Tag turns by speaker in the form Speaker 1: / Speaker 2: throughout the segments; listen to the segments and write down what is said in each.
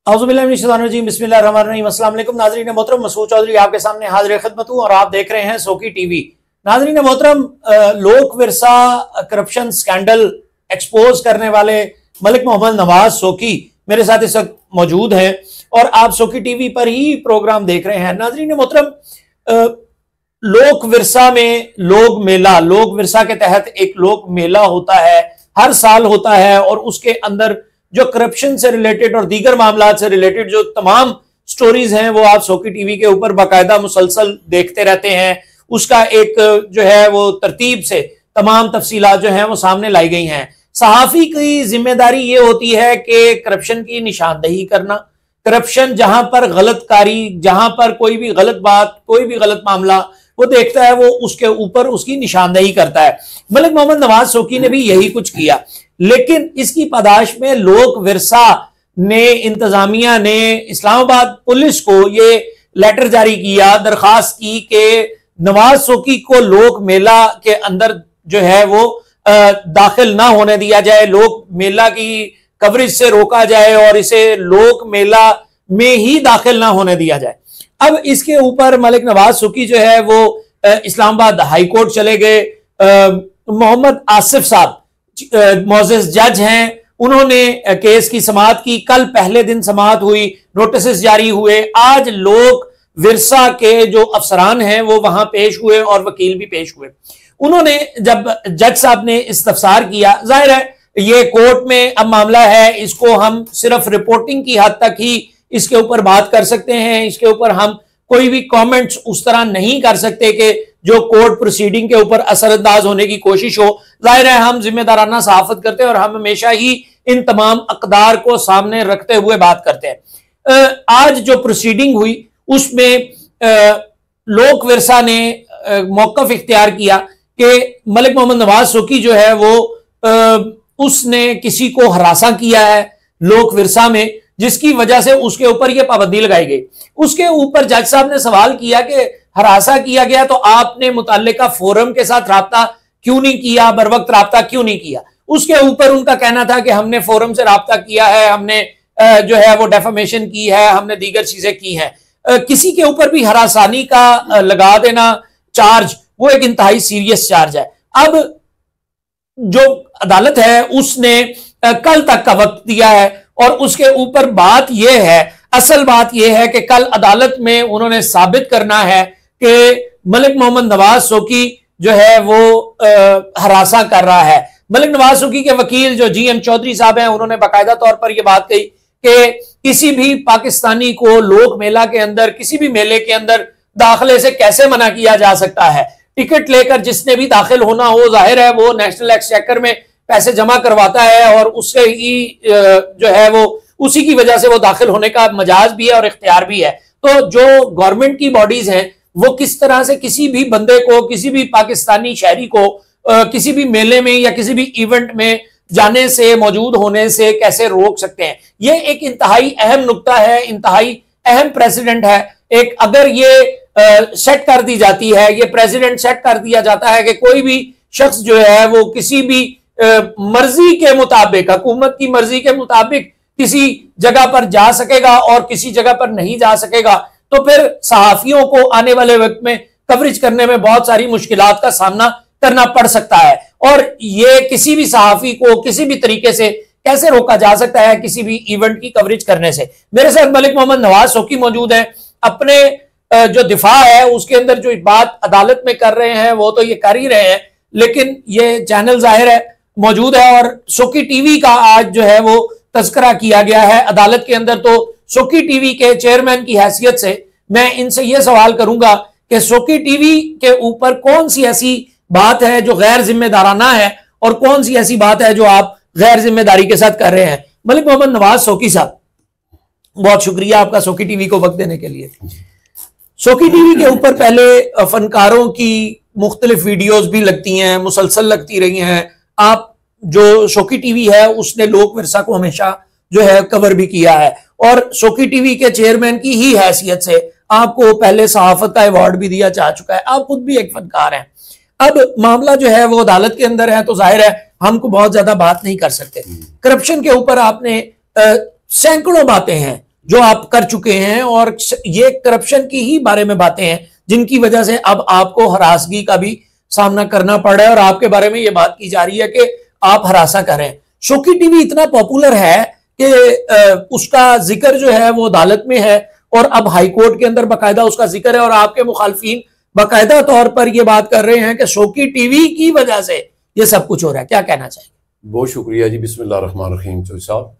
Speaker 1: बिस्मिल्लाहिर्रहमानिर्रहीम। अस्सलाम वालेकुम नाज़रीन मोहतरम, मसूद चौधरी आपके सामने हाजिर खिदमत हूँ और आप देख रहे हैं सोकी टीवी। नाज़रीन मोहतरम, लोक विरसा करप्शन स्कैंडल एक्सपोज करने वाले मलिक मोहम्मद नवाज सोकी मेरे साथ इस वक्त मौजूद हैं और आप सोकी टीवी पर ही प्रोग्राम देख रहे हैं। नाज़रीन मोहतरम, लोक विरसा में लोक मेला, लोक विरसा के तहत एक लोक मेला होता है, हर साल होता है और उसके अंदर जो करप्शन से रिलेटेड और दीगर मामला से रिलेटेड जो तमाम स्टोरीज हैं वो आप सोकी टीवी के ऊपर बाकायदा मुसलसल देखते रहते हैं। उसका एक जो है वो तरतीब से तमाम तफसीलात जो हैं वो सामने लाई गई हैं। सहाफी की जिम्मेदारी ये होती है कि करप्शन की निशानदही करना, करप्शन जहां पर गलत कारी, जहां पर कोई भी गलत बात, कोई भी गलत मामला वो देखता है, वो उसके ऊपर उसकी निशानदही करता है। मलिक मोहम्मद नवाज सोकी ने भी यही कुछ किया, लेकिन इसकी पादाश में लोक विरसा ने, इंतजामिया ने इस्लामाबाद पुलिस को ये लेटर जारी किया, दरखास्त की कि नवाज सोकी को लोक मेला के अंदर जो है वो दाखिल ना होने दिया जाए, लोक मेला की कवरेज से रोका जाए और इसे लोक मेला में ही दाखिल ना होने दिया जाए। अब इसके ऊपर मलिक नवाज सोकी जो है वो इस्लामाबाद हाई कोर्ट चले गए। मोहम्मद आसिफ साहब मोअज़्ज़ज़ जज हैं, उन्होंने केस की समाअत की। कल पहले दिन समाअत हुई, नोटिस जारी हुए। आज लोक विरसा के जो अफसरान हैं वो वहां पेश हुए और वकील भी पेश हुए। उन्होंने जब जज साहब ने इस्तफसार किया, जाहिर है ये कोर्ट में अब मामला है, इसको हम सिर्फ रिपोर्टिंग की हद तक ही इसके ऊपर बात कर सकते हैं, इसके ऊपर हम कोई भी कमेंट्स उस तरह नहीं कर सकते कि जो कोर्ट प्रोसीडिंग के ऊपर असरअंदाज होने की कोशिश हो। जाहिर है हम जिम्मेदाराना सहाफत करते हैं और हम हमेशा ही इन तमाम अकदार को सामने रखते हुए बात करते हैं। आज जो प्रोसीडिंग हुई उसमें लोक विरसा ने मौकफ इख्तियार किया कि मलिक मोहम्मद नवाज सोकी जो है वो उसने किसी को हरासा किया है लोक विरसा में, जिसकी वजह से उसके ऊपर यह पाबंदी लगाई गई। उसके ऊपर जज साहब ने सवाल किया कि हरासा किया गया तो आपने मुतल्लिका फोरम के साथ राब्ता क्यों नहीं किया, बर वक्त राब्ता क्यों नहीं किया। उसके ऊपर उनका कहना था कि हमने फोरम से राब्ता किया है, हमने जो है वो डेफामेशन की है, हमने दीगर चीजें की हैं। किसी के ऊपर भी हरासानी का लगा देना चार्ज वो एक इंतहाई सीरियस चार्ज है। अब जो अदालत है उसने कल तक का वक्त दिया है और उसके ऊपर बात यह है, असल बात यह है कि कल अदालत में उन्होंने साबित करना है कि मलिक मोहम्मद नवाज सोकी जो है वो हरासा कर रहा है। मलिक नवाज सोकी के वकील जो GM चौधरी साहब हैं, उन्होंने बाकायदा तौर पर यह बात कही कि किसी भी पाकिस्तानी को लोक मेला के अंदर, किसी भी मेले के अंदर दाखिले से कैसे मना किया जा सकता है। टिकट लेकर जिसने भी दाखिल होना हो, जाहिर है वो नेशनल एक्सचेकर में पैसे जमा करवाता है और उससे ही जो है वो उसी की वजह से वो दाखिल होने का मजाज भी है और इख्तियार भी है। तो जो गवर्नमेंट की बॉडीज हैं वो किस तरह से किसी भी बंदे को, किसी भी पाकिस्तानी शहरी को किसी भी मेले में या किसी भी इवेंट में जाने से, मौजूद होने से कैसे रोक सकते हैं, ये एक इंतहाई अहम नुक्ता है, इंतहाई अहम प्रेसिडेंट है। एक अगर ये सेट कर दी जाती है, ये प्रेसिडेंट सेट कर दिया जाता है कि कोई भी शख्स जो है वो किसी भी मर्जी के मुताबिक, हुकूमत की मर्जी के मुताबिक किसी जगह पर जा सकेगा और किसी जगह पर नहीं जा सकेगा, तो फिर सहाफियों को आने वाले वक्त में कवरेज करने में बहुत सारी मुश्किलात का सामना करना पड़ सकता है। और ये किसी भी सहाफी को किसी भी तरीके से कैसे रोका जा सकता है किसी भी इवेंट की कवरेज करने से। मेरे साथ मलिक मोहम्मद नवाज सोकी मौजूद है। अपने जो दिफा है उसके अंदर जो बात अदालत में कर रहे हैं वो तो ये कर ही रहे हैं, लेकिन ये चैनल जाहिर है मौजूद है और सोकी टीवी का आज जो है वो तस्करा किया गया है अदालत के अंदर। तो सोकी टीवी के चेयरमैन की हैसियत से मैं इनसे ये सवाल करूंगा कि सोकी टीवी के ऊपर कौन सी ऐसी बात है जो गैर जिम्मेदाराना है और कौन सी ऐसी बात है जो आप गैर जिम्मेदारी के साथ कर रहे हैं। मलिक मोहम्मद नवाज सोकी साहब, बहुत शुक्रिया आपका सोकी टीवी को वक्त देने के लिए। सोकी टीवी के ऊपर पहले फनकारों की मुख्तलिफ वीडियोस भी लगती हैं, मुसलसल लगती रही हैं। आप जो सोकी टीवी है उसने लोक विरसा को हमेशा जो है कवर भी किया है और सोकी टीवी के चेयरमैन की ही हैसियत से आपको पहले सहाफत का अवार्ड भी दिया जा चुका है। आप खुद भी एक फनकार हैं। अब मामला जो है वो अदालत के अंदर है तो जाहिर है हमको बहुत ज्यादा बात नहीं कर सकते। करप्शन के ऊपर आपने सैकड़ों बातें हैं जो आप कर चुके हैं, और ये करप्शन की ही बारे में बातें हैं जिनकी वजह से अब आपको हरासगी का भी सामना करना पड़ रहा है, और आपके बारे में ये बात की जा रही है कि आप हरासा कर रहे हैं। शौकी टीवी इतना पॉपुलर है कि उसका जिक्र जो है वो अदालत में है, और अब हाई कोर्ट के अंदर बाकायदा उसका जिक्र है, और आपके मुखालफिन बाकायदा तौर पर यह बात कर रहे हैं कि शौकी टीवी की वजह से ये सब कुछ हो रहा है। क्या कहना चाहिए?
Speaker 2: बहुत शुक्रिया जी। बिस्मिल्लाह रहमान रहीम। चौधरी साहब,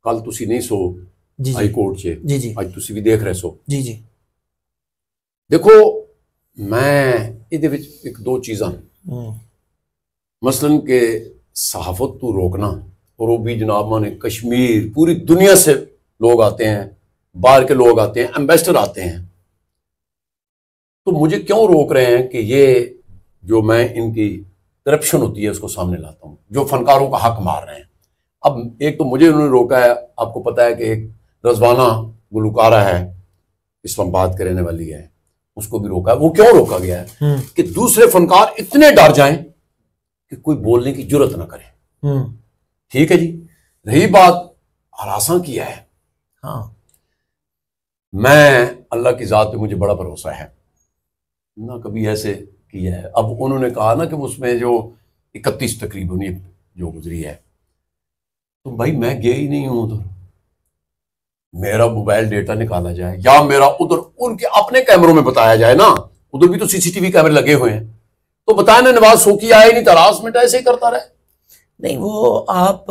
Speaker 2: कल तुसी नहीं सो हाई कोर्ट च,
Speaker 1: जी जी,
Speaker 2: आज तुसी भी देख रहे सो।
Speaker 1: जी जी।
Speaker 2: देखो, मैं ਇਹਦੇ ਵਿੱਚ एक दो चीज़ां, मसलन के सहाफत तो रोकना, और वो भी जनाब माने कश्मीर, पूरी दुनिया से लोग आते हैं, बाहर के लोग आते हैं, एम्बेसडर आते हैं, तो मुझे क्यों रोक रहे हैं कि ये जो मैं इनकी करप्शन होती है उसको सामने लाता हूँ, जो फनकारों का हक मार रहे हैं। अब एक तो मुझे उन्होंने रोका है, आपको पता है कि एक रजवाना गुलकारा है, इस्लामाबाद के रहने वाली है, उसको भी रोका है। वो क्यों रोका गया है कि दूसरे फनकार इतने डर जाएं कि कोई बोलने की जुर्रत ना करे। ठीक है जी। रही बात हरासा किया है,
Speaker 1: हाँ,
Speaker 2: मैं अल्लाह की जात पे मुझे बड़ा भरोसा है ना, कभी ऐसे किया है। अब उन्होंने कहा ना कि उसमें जो 31 तकरीबन ये जो गुजरी है, तो भाई मैं गया ही नहीं हूं उधर, मेरा मोबाइल डेटा निकाला जाए, या मेरा उधर उनके अपने कैमरों में बताया जाए ना, उधर भी तो सीसीटीवी कैमरे लगे हुए हैं, तो बताया ना नवाज शौकी आए नहीं, तरास मिटा ऐसे ही करता रहे।
Speaker 1: नहीं, वो आप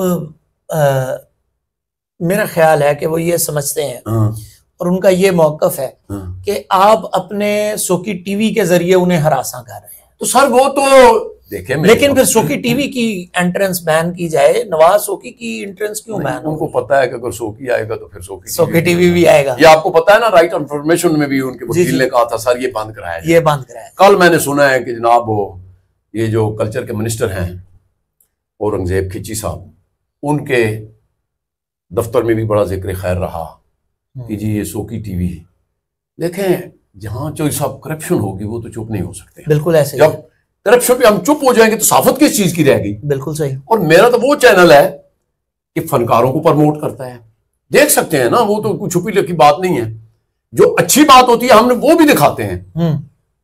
Speaker 1: मेरा ख्याल है कि वो ये समझते हैं, और उनका ये मौकफ है कि आप अपने शौकी टीवी के जरिए उन्हें हरासा कर रहे हैं।
Speaker 2: तो सर वो तो देखे,
Speaker 1: लेकिन फिर शौकी टीवी की एंट्रेंस बैन की जाए, नवाज शौकी की एंट्रेंस क्यों बैन?
Speaker 2: उनको पता है कि अगर शौकी आएगा तो फिर
Speaker 1: शौकी टीवी भी आएगा।
Speaker 2: ये आपको पता है ना, राइट इन्फॉर्मेशन में भी उनके वकील ने कहा था सर ये बंद कराया,
Speaker 1: ये बंद कराया।
Speaker 2: कल मैंने सुना है कि जनाब वो ये जो कल्चर के मिनिस्टर हैं औरंगजेब खिची साहब, उनके दफ्तर में भी बड़ा जिक्र खैर रहा कि जी ये शौकी टीवी। देखें, जहां जो सब करप्शन होगी वो तो चुप नहीं हो सकते।
Speaker 1: बिल्कुल ऐसे।
Speaker 2: जब करप्शन पे हम चुप हो जाएंगे तो साफत किस चीज की रहेगी?
Speaker 1: बिल्कुल सही।
Speaker 2: और मेरा तो वो चैनल है कि फनकारों को प्रमोट करता है, देख सकते हैं ना, वो तो कुछ छुपी लिखी बात नहीं है। जो अच्छी बात होती है हमने वो भी दिखाते हैं।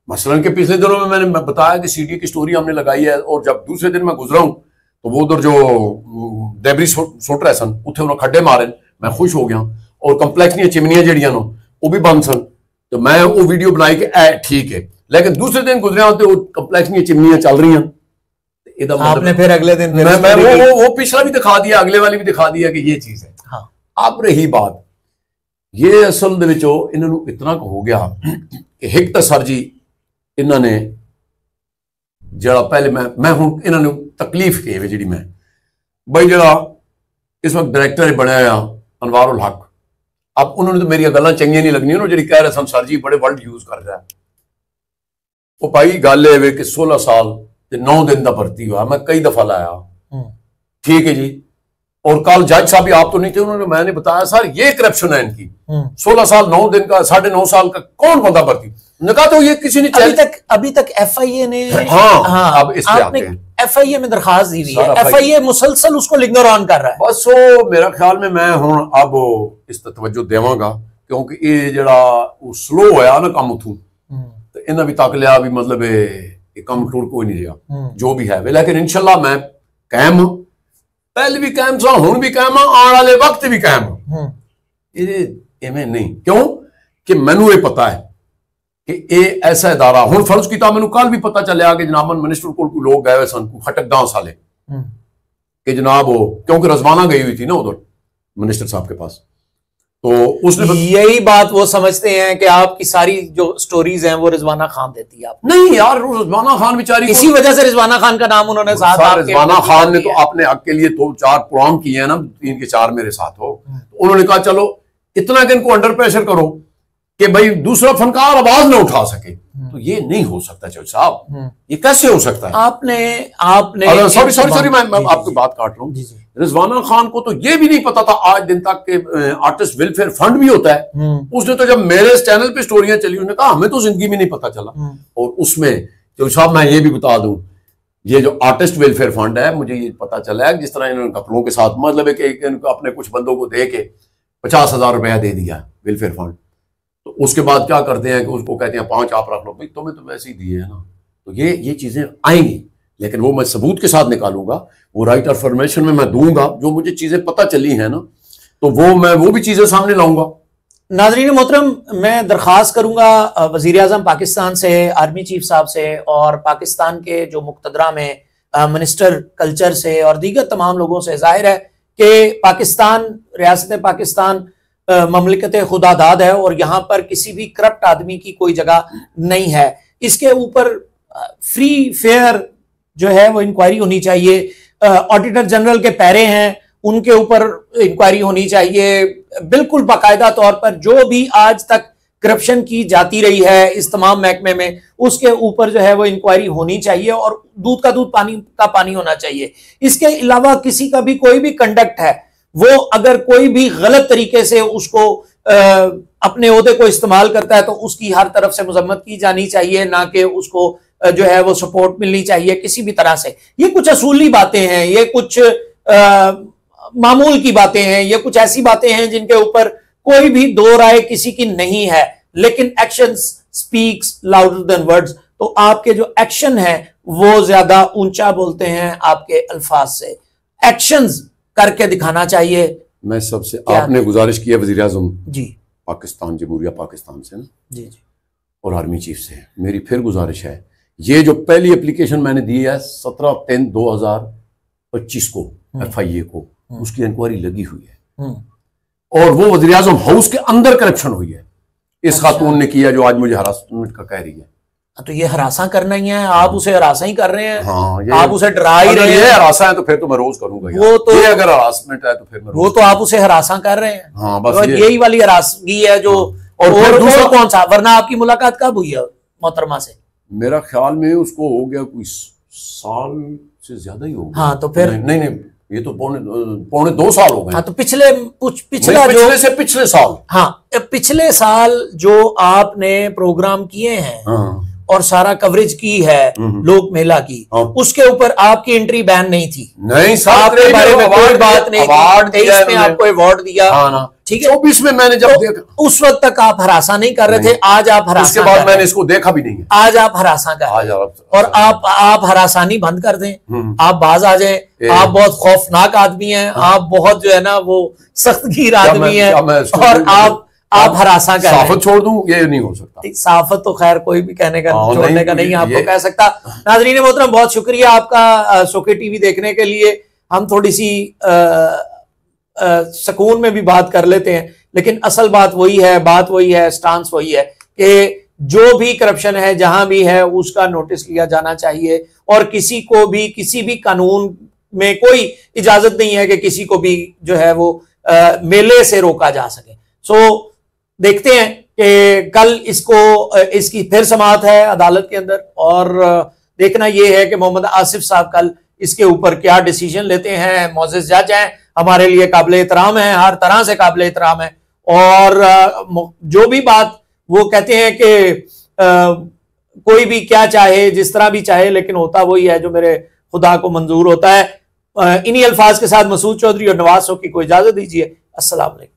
Speaker 2: मसलन के पिछले दिनों में मैंने बताया कि सीडी की स्टोरी हमने लगाई है, और जब दूसरे दिन मैं गुजरा हूं तो वो उधर जो डेबरी सुट रहे सन, उथे उन्होंने खड्डे मारे, मैं खुश हो गया, और कंप्लेक्स दी चिमनियां जड़ियां नो वो भी बंद सन, तो मैं वो वीडियो बनाई कि ठीक है। लेकिन दूसरे दिन गुजरिया तो वो कंप्लेक्स दी चिमनियां चल रही हैं,
Speaker 1: आपने फिर अगले दिन
Speaker 2: मैं वो पिछला भी दिखा दिया, अगले वाली भी दिखा दिया कि ये चीज है।
Speaker 1: हाँ।
Speaker 2: अब रही बात, ये असल दे विचों इन्होंने इतना हो गया कि हिक तो सर जी इन्होंने जरा पहले मैं हूं इन्होंने तकलीफ की है जी, मैं भाई जरा इस वक्त डायरेक्टर बनया अनवार उल हक, अब उन्होंने तो मेरी गल्लां चंगियां नहीं लगनियां, उन्होंने जी कह रहे सन सर जी बड़े वर्ड यूज कर रहा है। वो भाई गल ये कि 16 साल 9 दिन का भर्ती हुआ, मैं कई दफा लाया, ठीक है जी। और कल जज साहब भी आप तो नहीं थे, उन्होंने मैंने बताया सर ये करप्शन है इनकी, 16 साल 9 दिन का 9.5 साल का कौन बंदा भर्ती, कहा तो ये किसी ने
Speaker 1: अभी तक FIA ने
Speaker 2: हाँ, अब इस पे आते हैं,
Speaker 1: FIA में दरखास्त दी हुई है, FIA मुसलसल उसको इग्नोर ऑन कर रहा है।
Speaker 2: बस वो मेरा ख्याल में मैं हूं अब इस पर तवज्जो देवांगा, क्योंकि ये जरा स्लो होया ना काम उथू, तो इन्हें भी तक लिया भी मतलब ये कम टूर कोई नहीं रहा जो भी है, लेकिन इंशाल्लाह मैं कायम हूं, पहले भी कायम सा, हुण भी कायम, आने वाले वक्त भी कायम। इवें नहीं, क्यों कि मैनू ये पता है कि ये ऐसा इदारा, हुण फर्ज किया मैनू कल भी पता चलिया कि जनाब मिनिस्टर को लोग गए हुए सन खटक गांव साले कि जनाब वो, क्योंकि रजवाना गई हुई थी ना उधर मिनिस्टर साहब के पास, तो उसने
Speaker 1: यही बात वो समझते हैं कि आपकी सारी जो स्टोरीज हैं वो रिजवाना खान देती है। आप
Speaker 2: नहीं यार, रिजवाना खान बेचारी,
Speaker 1: इसी वजह से रिजवाना खान का नाम उन्होंने साथ,
Speaker 2: रिजवाना खान ने तो अपने हक के लिए तो 4 प्रोग्राम किए हैं ना, 3 के 4 मेरे साथ हो, तो उन्होंने कहा चलो इतना कि इनको अंडर प्रेशर करो कि भाई दूसरा फनकार आवाज ना उठा सके, तो ये नहीं हो सकता चौधरी साहब, ये कैसे हो सकता है? आपने सॉरी मैं आपकी बात काट रहा हूँ। रिजवाना खान को तो ये भी नहीं पता था आज दिन तक के आर्टिस्ट वेलफेयर फंड भी होता है। उसने तो जब मेरे इस चैनल पे स्टोरियां चली, उसने कहा हमें तो जिंदगी में नहीं पता चला। और उसमें चौधरी साहब मैं ये भी बता दूं, ये जो आर्टिस्ट वेलफेयर फंड है, मुझे ये पता चला है जिस तरह इन्होंने कपड़ों के साथ मतलब है कि इनको अपने कुछ बंदों को दे के 50,000 रुपया दे दिया वेलफेयर फंड, तो उसके बाद क्या करते हैं कि उसको कहते हैं 5 आप रख लो, भाई तुम्हें तो वैसे ही दिए है ना। तो ये चीजें आएंगी, लेकिन वो मैं सबूत के साथ निकालूंगा, वो राइट ऑफ फॉर्मेशन में मैं दूंगा, जो मुझे चीजें पता चली हैं ना, तो वो भी चीजें सामने लाऊंगा।
Speaker 1: नाज़रीन मोहतरम, मैं दरख्वास्त करूंगा वज़ीर आज़म पाकिस्तान से, आर्मी चीफ साहब से और पाकिस्तान के जो मुक़्तदरा में मिनिस्टर कल्चर से और दीगर तमाम लोगों से, जाहिर है कि पाकिस्तान, रियासत पाकिस्तान ममलिकत खुदादाद है और यहाँ पर किसी भी करप्ट आदमी की कोई जगह नहीं है। इसके ऊपर फ्री फेयर जो है वो इंक्वायरी होनी चाहिए। ऑडिटर जनरल के पैरे हैं, उनके ऊपर इंक्वायरी होनी चाहिए, बिल्कुल बाकायदा तौर पर जो भी आज तक करप्शन की जाती रही है इस तमाम महकमे में, उसके ऊपर जो है वो इंक्वायरी होनी चाहिए और दूध का दूध पानी का पानी होना चाहिए। इसके अलावा किसी का भी कोई भी कंडक्ट है, वो अगर कोई भी गलत तरीके से उसको अपने ओहदे को इस्तेमाल करता है तो उसकी हर तरफ से मजम्मत की जानी चाहिए, ना कि उसको जो है वो सपोर्ट मिलनी चाहिए किसी भी तरह से। ये कुछ असूली बातें हैं, ये कुछ मामूल की बातें हैं, ये कुछ ऐसी बातें हैं जिनके ऊपर कोई भी दो राय किसी की नहीं है, लेकिन actions speaks louder than words. तो आपके जो एक्शन है वो ज्यादा ऊंचा बोलते हैं आपके अल्फाज से। एक्शंस करके दिखाना चाहिए।
Speaker 2: मैं सबसे, आपने गुजारिश की है वज़ीर आज़म
Speaker 1: जी
Speaker 2: पाकिस्तान, जमहूरिया पाकिस्तान से ना जी
Speaker 1: और
Speaker 2: आर्मी चीफ से, मेरी फिर गुजारिश है, ये जो पहली एप्लीकेशन मैंने दी है 17/10/2025 को FIA को, उसकी इंक्वायरी लगी हुई है और वो वज़ीर आज़म हाउस के अंदर करप्शन हुई है इस खातून ने किया जो आज मुझे हरासमेंट का कह रही है।
Speaker 1: तो ये हरासा करना ही है, आप उसे हरासा ही कर रहे हैं।
Speaker 2: हाँ,
Speaker 1: आप उसे डरा ही रहे हैं।
Speaker 2: ये हरासा है तो फिर तो मैं रोज करूंगा
Speaker 1: वो तो,
Speaker 2: ये अगर हरासमेंट है तो फिर मैं
Speaker 1: वो तो आप उसे हरासा कर रहे हैं।
Speaker 2: हाँ, बस
Speaker 1: तो यही वाली हरासगी है जो।
Speaker 2: और
Speaker 1: दूसरा कौन सा? वरना आपकी मुलाकात कब हुई है मोहतरमा से?
Speaker 2: मेरा ख्याल में उसको हो गया कोई साल से ज्यादा ही हो गया।
Speaker 1: हाँ तो फिर
Speaker 2: नहीं, ये तो पौने 2 साल हो गए।
Speaker 1: हाँ तो पिछले साल, हाँ पिछले साल जो आपने प्रोग्राम किए हैं और सारा कवरेज की है लोक मेला की, उसके ऊपर आपकी एंट्री बैन नहीं थी।
Speaker 2: नहीं सर,
Speaker 1: आपके बारे में कोई बात नहीं, 23 में आपको अवार्ड दिया, ठीक है।
Speaker 2: 24 में मैंने जब देखा,
Speaker 1: उस वक्त तक आप हरासा नहीं कर रहे थे, आज आप हरासा।
Speaker 2: उसके बाद मैंने इसको देखा भी नहीं है,
Speaker 1: आज आप हरासा कर, और आप हरासानी बंद कर दें, आप बाज आ जाएं। आप बहुत खौफनाक आदमी हैं, आप बहुत जो है ना वो सख्तगीर आदमी हैं, और आप हरासा कर,
Speaker 2: साफत छोड़ दूं, ये नहीं हो सकता।
Speaker 1: साफत तो खैर कोई भी कहने का छोड़ने का नहीं आपको कह सकता। नाज़रीन मोहतरम, बहुत शुक्रिया आपका सोके टीवी देखने के लिए। हम थोड़ी सी सुकून में भी बात कर लेते हैं, लेकिन असल बात वही है, स्टांस वही है कि जो भी करप्शन है जहां भी है उसका नोटिस लिया जाना चाहिए, और किसी को भी किसी भी कानून में कोई इजाजत नहीं है कि किसी को भी जो है वो मेले से रोका जा सके। सो देखते हैं कि कल इसकी फिर समाअत है अदालत के अंदर, और देखना यह है कि मोहम्मद आसिफ साहब कल इसके ऊपर क्या डिसीजन लेते हैं। मोअज़्ज़िज़ जज हैं, हमारे लिए काबिल एहतराम है, हर तरह से काबिल एहतराम है, और जो भी बात वो कहते हैं कि कोई भी क्या चाहे, जिस तरह भी चाहे, लेकिन होता वही है जो मेरे खुदा को मंजूर होता है। इन्हीं अल्फाज के साथ मसूद चौधरी और नवाज शौकी को इजाजत दीजिए। अस्सलाम वालेकुम।